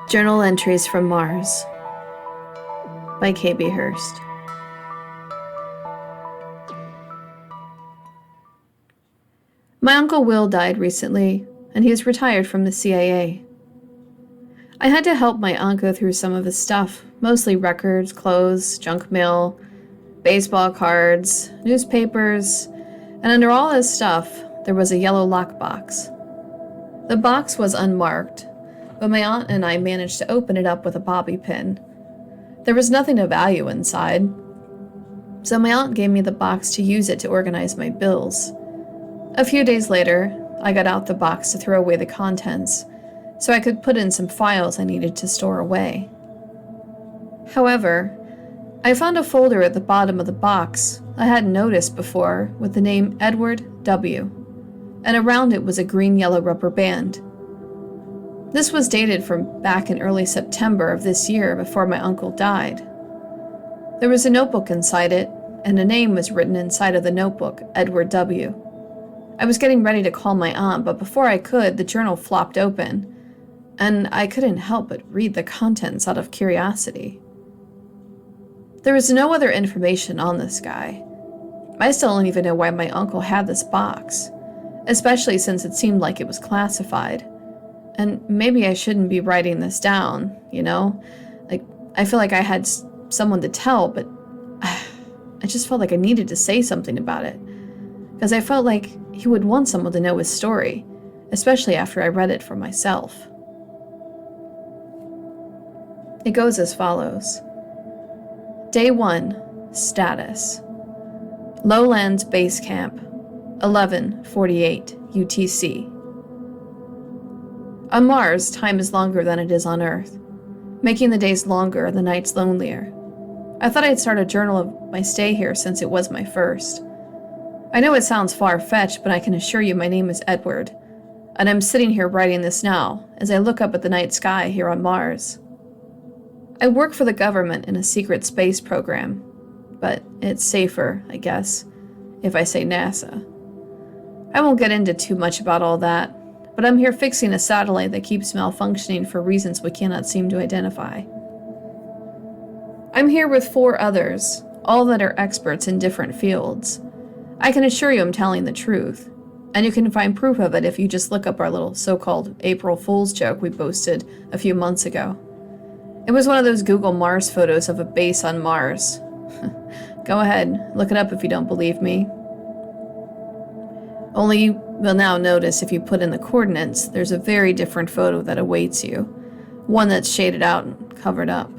Journal Entries from Mars by KB Hurst. My Uncle Will died recently, and he is retired from the CIA. I had to help my aunt go through some of his stuff, mostly records, clothes, junk mail, baseball cards, newspapers, and under all his stuff, there was a yellow lockbox. The box was unmarked, but my aunt and I managed to open it up with a bobby pin. There was nothing of value inside, so my aunt gave me the box to use it to organize my bills. A few days later, I got out the box to throw away the contents, so I could put in some files I needed to store away. However, I found a folder at the bottom of the box I hadn't noticed before with the name Edward W., and around it was a green-yellow rubber band. This was dated from back in early September of this year before my uncle died. There was a notebook inside it, and a name was written inside of the notebook, Edward W. I was getting ready to call my aunt, but before I could, the journal flopped open, and I couldn't help but read the contents out of curiosity. There was no other information on this guy. I still don't even know why my uncle had this box, especially since it seemed like it was classified. And maybe I shouldn't be writing this down, you know? I feel like I had someone to tell, but I just felt like I needed to say something about it. Because I felt like he would want someone to know his story, especially after I read it for myself. It goes as follows. Day 1, status. Lowlands Base Camp, 11:48 UTC. On Mars, time is longer than it is on Earth, making the days longer and the nights lonelier. I thought I'd start a journal of my stay here since it was my first. I know it sounds far-fetched, but I can assure you my name is Edward, and I'm sitting here writing this now as I look up at the night sky here on Mars. I work for the government in a secret space program, but it's safer, I guess, if I say NASA. I won't get into too much about all that, but I'm here fixing a satellite that keeps malfunctioning for reasons we cannot seem to identify. I'm here with 4 others, all that are experts in different fields. I can assure you I'm telling the truth, and you can find proof of it if you just look up our little so-called April Fool's joke we posted a few months ago. It was one of those Google Mars photos of a base on Mars. Go ahead, look it up if you don't believe me. Only you will now notice if you put in the coordinates, there's a very different photo that awaits you, one that's shaded out and covered up.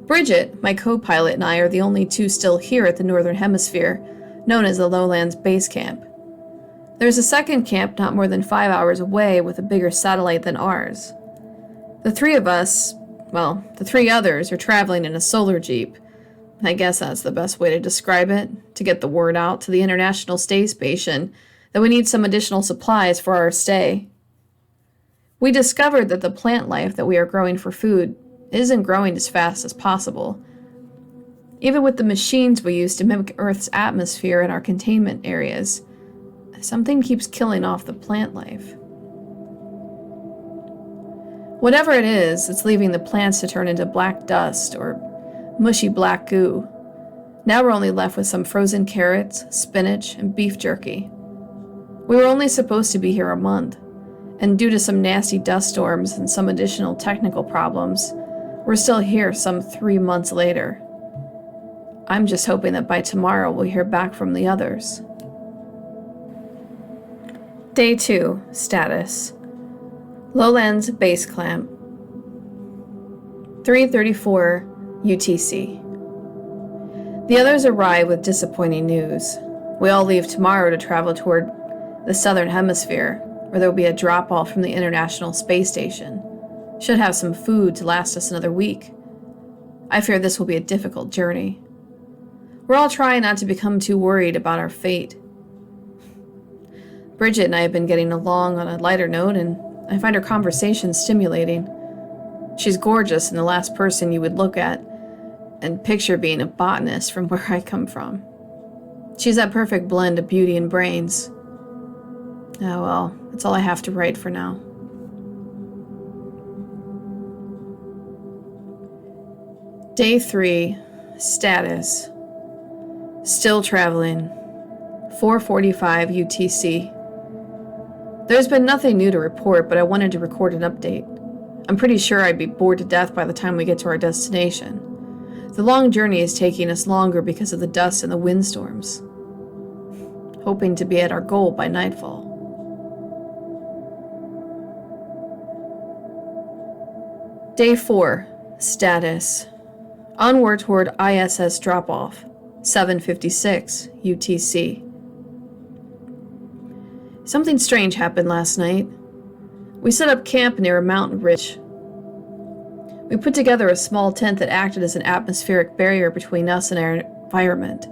Bridget, my co-pilot, and I are the only 2 still here at the Northern Hemisphere, known as the Lowlands Base Camp. There's a second camp not more than 5 hours away with a bigger satellite than ours. The 3 of us, well, the 3 others are traveling in a solar jeep. I guess that's the best way to describe it, to get the word out to the International Space Station that we need some additional supplies for our stay. We discovered that the plant life that we are growing for food isn't growing as fast as possible. Even with the machines we use to mimic Earth's atmosphere in our containment areas, something keeps killing off the plant life. Whatever it is, it's leaving the plants to turn into black dust or mushy black goo. Now we're only left with some frozen carrots, spinach, and beef jerky. We were only supposed to be here a month, and due to some nasty dust storms and some additional technical problems, we're still here some 3 months later. I'm just hoping that by tomorrow we'll hear back from the others. Day 2, status. Lowlands Base Camp, 3:34 UTC. The others arrive with disappointing news. We all leave tomorrow to travel toward the Southern Hemisphere, where there will be a drop-off from the International Space Station. Should have some food to last us another week. I fear this will be a difficult journey. We're all trying not to become too worried about our fate. Bridget and I have been getting along on a lighter note, and I find her conversation stimulating. She's gorgeous and the last person you would look at and picture being a botanist from where I come from. She's that perfect blend of beauty and brains. Oh well, that's all I have to write for now. Day 3, status. Still traveling. 4:45 UTC. There's been nothing new to report, but I wanted to record an update. I'm pretty sure I'd be bored to death by the time we get to our destination. The long journey is taking us longer because of the dust and the windstorms. Hoping to be at our goal by nightfall. Day 4, status. Onward toward ISS drop-off, 7:56 UTC. Something strange happened last night. We set up camp near a mountain ridge. We put together a small tent that acted as an atmospheric barrier between us and our environment.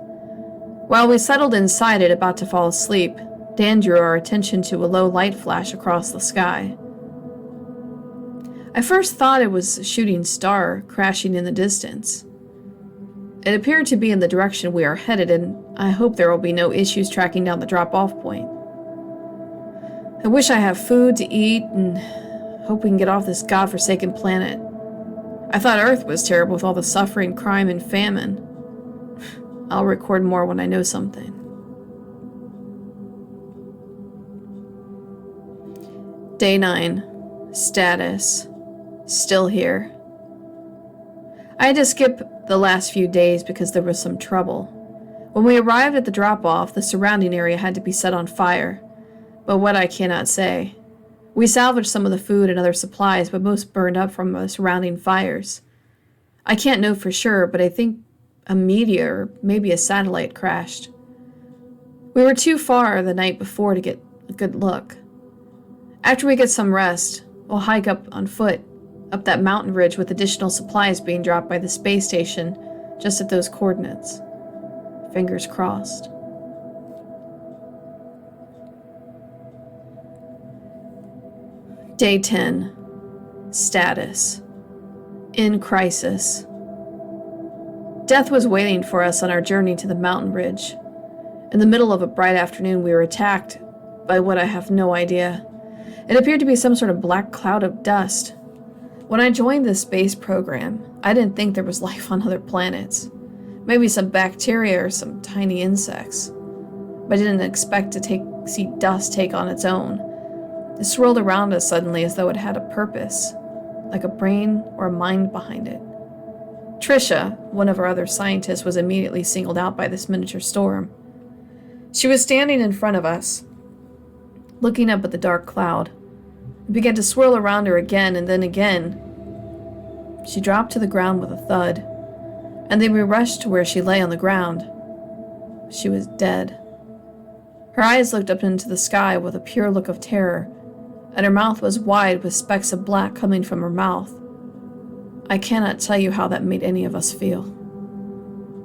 While we settled inside it, about to fall asleep, Dan drew our attention to a low light flash across the sky. I first thought it was a shooting star crashing in the distance. It appeared to be in the direction we are headed, and I hope there will be no issues tracking down the drop-off point. I wish I have food to eat and hope we can get off this godforsaken planet. I thought Earth was terrible with all the suffering, crime, and famine. I'll record more when I know something. Day 9. Status. Still here. I had to skip the last few days because there was some trouble. When we arrived at the drop-off, the surrounding area had to be set on fire. But what I cannot say. We salvaged some of the food and other supplies, but most burned up from the surrounding fires. I can't know for sure, but I think a meteor or maybe a satellite crashed. We were too far the night before to get a good look. After we get some rest, we'll hike up on foot, up that mountain ridge with additional supplies being dropped by the space station just at those coordinates. Fingers crossed. Day 10. Status. In crisis. Death was waiting for us on our journey to the mountain ridge. In the middle of a bright afternoon, we were attacked by what I have no idea. It appeared to be some sort of black cloud of dust. When I joined this space program, I didn't think there was life on other planets. Maybe some bacteria or some tiny insects. But I didn't expect to see dust take on its own. It swirled around us suddenly as though it had a purpose, like a brain or a mind behind it. Trisha, one of our other scientists, was immediately singled out by this miniature storm. She was standing in front of us, looking up at the dark cloud. It began to swirl around her again and then again. She dropped to the ground with a thud, and then we rushed to where she lay on the ground. She was dead. Her eyes looked up into the sky with a pure look of terror, and her mouth was wide with specks of black coming from her mouth. I cannot tell you how that made any of us feel.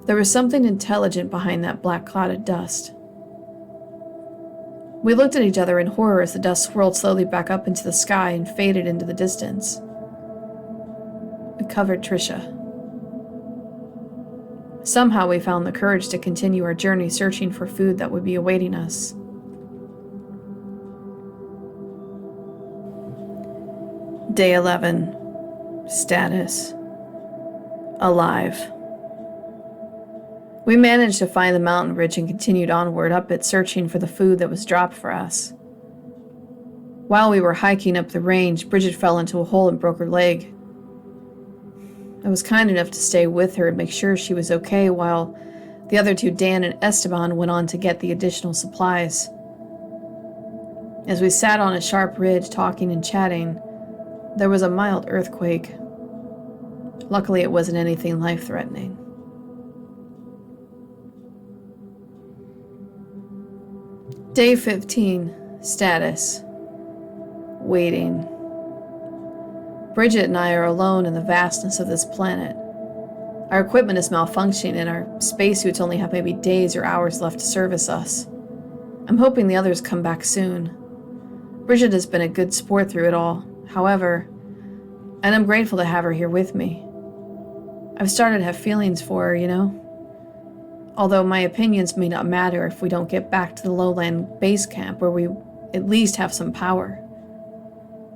There was something intelligent behind that black cloud of dust. We looked at each other in horror as the dust swirled slowly back up into the sky and faded into the distance. It covered Trisha. Somehow we found the courage to continue our journey searching for food that would be awaiting us. Day 11. Status. Alive. We managed to find the mountain ridge and continued onward up it, searching for the food that was dropped for us. While we were hiking up the range, Bridget fell into a hole and broke her leg. I was kind enough to stay with her and make sure she was okay while the other two, Dan and Esteban, went on to get the additional supplies. As we sat on a sharp ridge talking and chatting, there was a mild earthquake. Luckily, it wasn't anything life-threatening. Day 15. Status. Waiting. Bridget and I are alone in the vastness of this planet. Our equipment is malfunctioning and our spacesuits only have maybe days or hours left to service us. I'm hoping the others come back soon. Bridget has been a good sport through it all, however, and I'm grateful to have her here with me. I've started to have feelings for her, you know? Although my opinions may not matter if we don't get back to the lowland base camp where we at least have some power.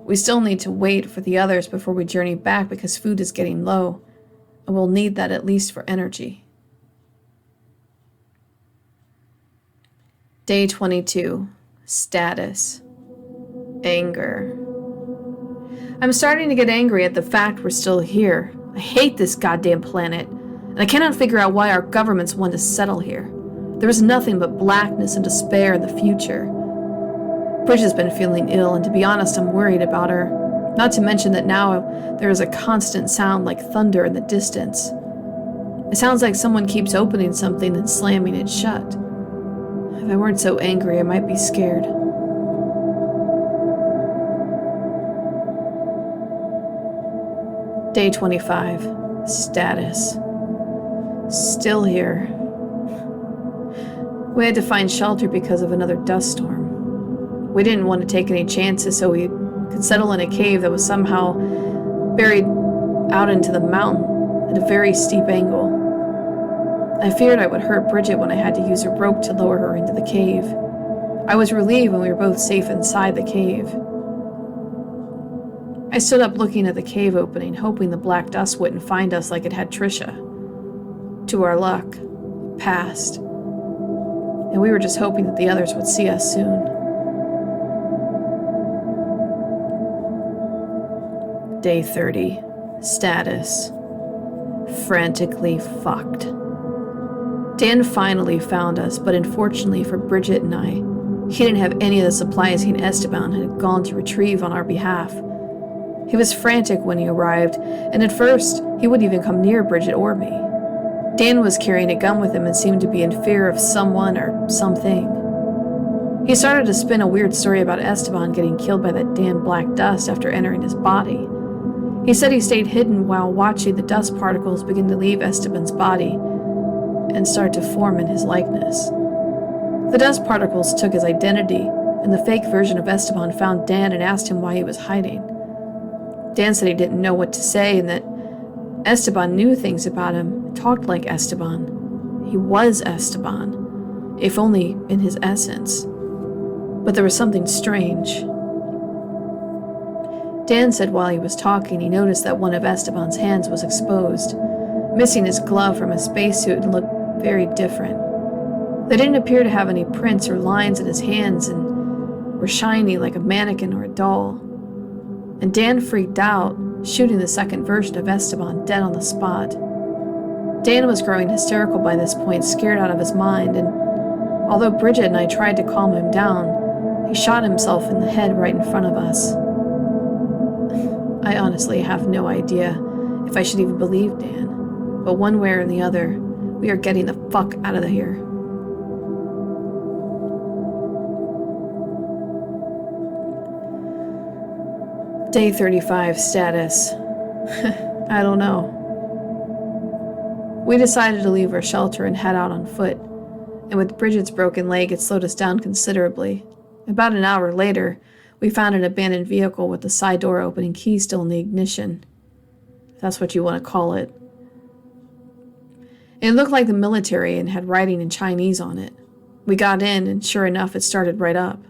We still need to wait for the others before we journey back because food is getting low, and we'll need that at least for energy. Day 22. Status. Anger. I'm starting to get angry at the fact we're still here. I hate this goddamn planet, and I cannot figure out why our governments want to settle here. There is nothing but blackness and despair in the future. Bridget's been feeling ill, and to be honest, I'm worried about her. Not to mention that now there is a constant sound like thunder in the distance. It sounds like someone keeps opening something and slamming it shut. If I weren't so angry, I might be scared. Day 25. Status. Still here. We had to find shelter because of another dust storm. We didn't want to take any chances, so we could settle in a cave that was somehow buried out into the mountain at a very steep angle. I feared I would hurt Bridget when I had to use a rope to lower her into the cave. I was relieved when we were both safe inside the cave. I stood up looking at the cave opening, hoping the black dust wouldn't find us like it had Trisha. To our luck, it passed. And we were just hoping that the others would see us soon. Day 30. Status. Frantically fucked. Dan finally found us, but unfortunately for Bridget and I, he didn't have any of the supplies he and Esteban had gone to retrieve on our behalf. He was frantic when he arrived, and at first, he wouldn't even come near Bridget or me. Dan was carrying a gun with him and seemed to be in fear of someone or something. He started to spin a weird story about Esteban getting killed by that damn black dust after entering his body. He said he stayed hidden while watching the dust particles begin to leave Esteban's body and start to form in his likeness. The dust particles took his identity, and the fake version of Esteban found Dan and asked him why he was hiding. Dan said he didn't know what to say and that Esteban knew things about him, talked like Esteban. He was Esteban, if only in his essence. But there was something strange. Dan said while he was talking, he noticed that one of Esteban's hands was exposed, missing his glove from his spacesuit and looked very different. They didn't appear to have any prints or lines in his hands and were shiny like a mannequin or a doll. And Dan freaked out, shooting the second version of Esteban dead on the spot. Dan was growing hysterical by this point, scared out of his mind, and although Bridget and I tried to calm him down, he shot himself in the head right in front of us. I honestly have no idea if I should even believe Dan, but one way or the other, we are getting the fuck out of here. Day 35 status. I don't know. We decided to leave our shelter and head out on foot, and with Bridget's broken leg, it slowed us down considerably. About an hour later, we found an abandoned vehicle with the side door open and key still in the ignition. If that's what you want to call it. It looked like the military and had writing in Chinese on it. We got in, and sure enough, it started right up.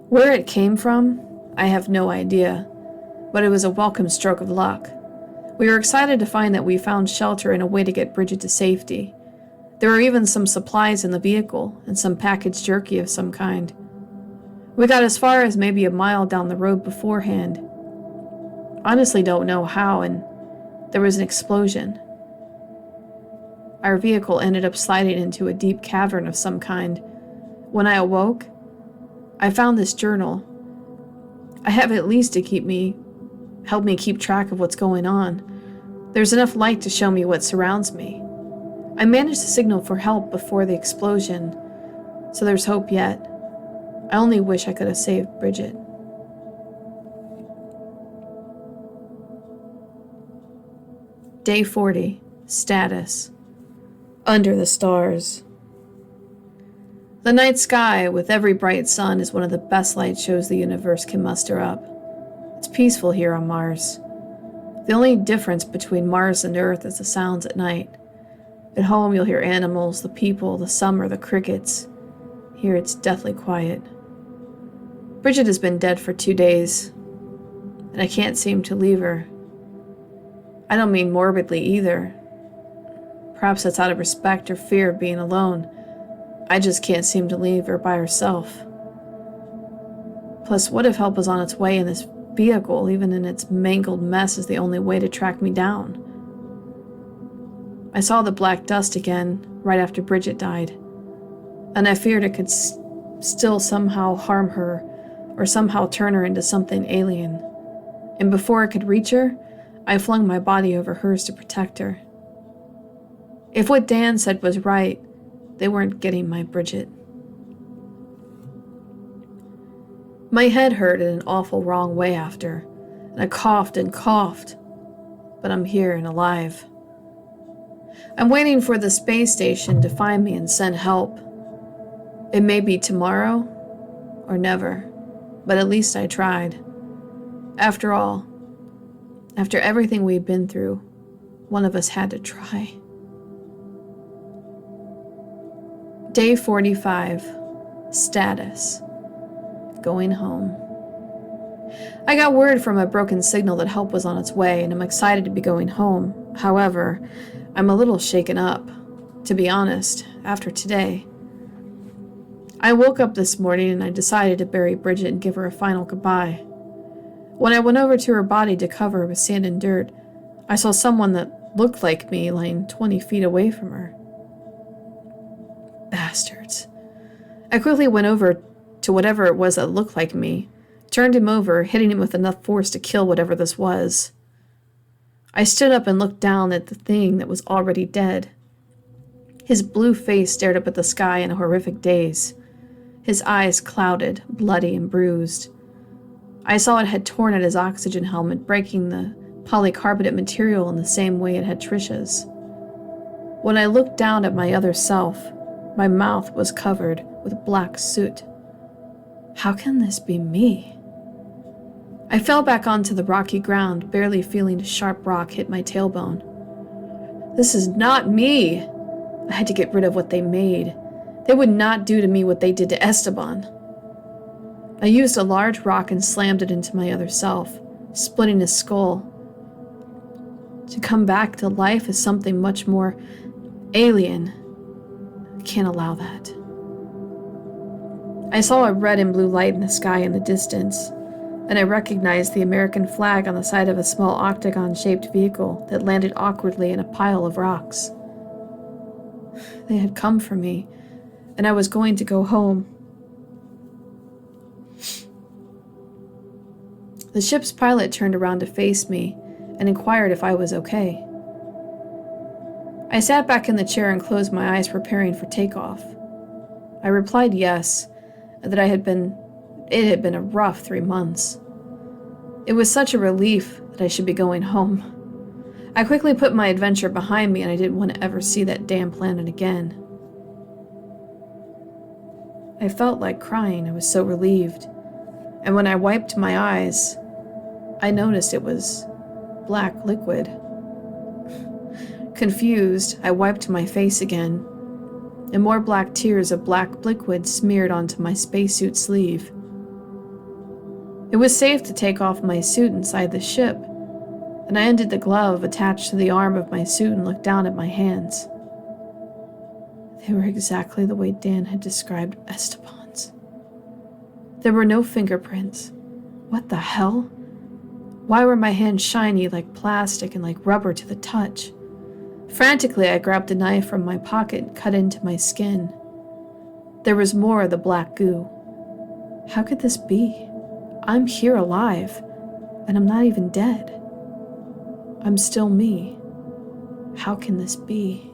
Where it came from, I have no idea, but it was a welcome stroke of luck. We were excited to find that we found shelter and a way to get Bridget to safety. There were even some supplies in the vehicle, and some packaged jerky of some kind. We got as far as maybe a mile down the road beforehand. Honestly don't know how, and there was an explosion. Our vehicle ended up sliding into a deep cavern of some kind. When I awoke, I found this journal. I have it at least to help me keep track of what's going on. There's enough light to show me what surrounds me. I managed to signal for help before the explosion, so there's hope yet. I only wish I could have saved Bridget. Day 40. Status. Under the stars. The night sky, with every bright sun, is one of the best light shows the universe can muster up. It's peaceful here on Mars. The only difference between Mars and Earth is the sounds at night. At home you'll hear animals, the people, the summer, the crickets. Here it's deathly quiet. Bridget has been dead for 2 days, and I can't seem to leave her. I don't mean morbidly either. Perhaps that's out of respect or fear of being alone. I just can't seem to leave her by herself. Plus, what if help was on its way and this vehicle, even in its mangled mess, is the only way to track me down? I saw the black dust again right after Bridget died, and I feared it could still somehow harm her or somehow turn her into something alien. And before I could reach her, I flung my body over hers to protect her. If what Dan said was right, they weren't getting my Bridget. My head hurt in an awful wrong way after, and I coughed and coughed, but I'm here and alive. I'm waiting for the space station to find me and send help. It may be tomorrow or never, but at least I tried. After all, after everything we've been through, one of us had to try. Day 45. Status. Going home. I got word from a broken signal that help was on its way, and I'm excited to be going home. However, I'm a little shaken up, to be honest, after today. I woke up this morning and I decided to bury Bridget and give her a final goodbye. When I went over to her body to cover her with sand and dirt, I saw someone that looked like me lying 20 feet away from her. Bastards. I quickly went over to whatever it was that looked like me, turned him over, hitting him with enough force to kill whatever this was. I stood up and looked down at the thing that was already dead. His blue face stared up at the sky in a horrific daze. His eyes clouded, bloody and bruised. I saw it had torn at his oxygen helmet, breaking the polycarbonate material in the same way it had Trisha's. When I looked down at my other self, my mouth was covered with black soot. How can this be me? I fell back onto the rocky ground, barely feeling a sharp rock hit my tailbone. This is not me! I had to get rid of what they made. They would not do to me what they did to Esteban. I used a large rock and slammed it into my other self, splitting his skull. To come back to life is something much more alien. I can't allow that. I saw a red and blue light in the sky in the distance, and I recognized the American flag on the side of a small octagon-shaped vehicle that landed awkwardly in a pile of rocks. They had come for me, and I was going to go home. The ship's pilot turned around to face me and inquired if I was okay. I sat back in the chair and closed my eyes, preparing for takeoff. I replied yes, that it had been a rough 3 months. It was such a relief that I should be going home. I quickly put my adventure behind me, and I didn't want to ever see that damn planet again. I felt like crying. I was so relieved. And when I wiped my eyes, I noticed it was black liquid. Confused, I wiped my face again, and more black tears of black liquid smeared onto my spacesuit sleeve. It was safe to take off my suit inside the ship, and I undid the glove attached to the arm of my suit and looked down at my hands. They were exactly the way Dan had described Esteban's. There were no fingerprints. What the hell? Why were my hands shiny like plastic and like rubber to the touch? Frantically, I grabbed a knife from my pocket and cut into my skin. There was more of the black goo. How could this be? I'm here alive, and I'm not even dead. I'm still me. How can this be?